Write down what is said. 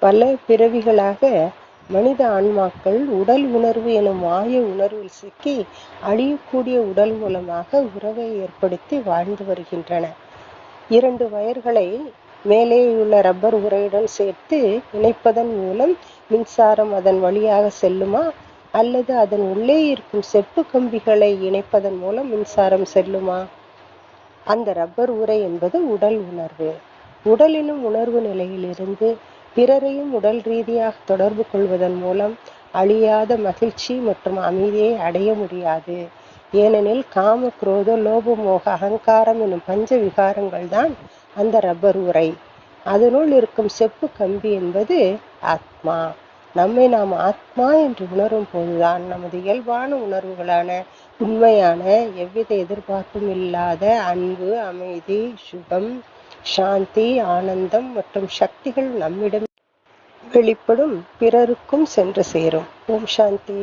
பல பிறவிகளாக மனித ஆன்மாக்கள் உடல் உணர்வு எனும் மாய உணர்வில் சிக்கி அழியக்கூடிய உடல் மூலமாக உறவை ஏற்படுத்தி வாழ்ந்து வருகின்றன. 2 வயர்களை மேலேயுள்ள ரப்பர் உறையுடன் சேர்த்து இணைப்பதன் மூலம் மின்சாரம் அதன் வழியாக செல்லுமா, அல்லது அதன் உள்ளே இருக்கும் செப்பு கம்பிகளை இணைப்பதன் மூலம் மின்சாரம் செல்லுமா? அந்த ரப்பர் உறை என்பது உடல் உணர்வு. உடலினும் உணர்வு நிலையிலிருந்து பிறரையும் உடல் ரீதியாக தொடர்பு கொள்வதன் மூலம் அழியாத மகிழ்ச்சி மற்றும் அமைதியை அடைய முடியாது. ஏனெனில் காம, குரோத, லோப, மோக, அகங்காரம் எனும் பஞ்ச விகாரங்கள் தான் அந்த ரப்பர் உறை. அதனுள் இருக்கும் செப்பு கம்பி என்பது ஆத்மா. நம்மை நாம் ஆத்மா என்று உணரும் போதுதான் நமது இயல்பான உணர்வுகளான உண்மையான, எவ்வித எதிர்பார்ப்பும் இல்லாத அன்பு, அமைதி, சுகம், சாந்தி, ஆனந்தம் மற்றும் சக்திகள் நம்மிடம் வெளிப்படும், பிறருக்கும் சென்று சேரும். ஓம் சாந்தி.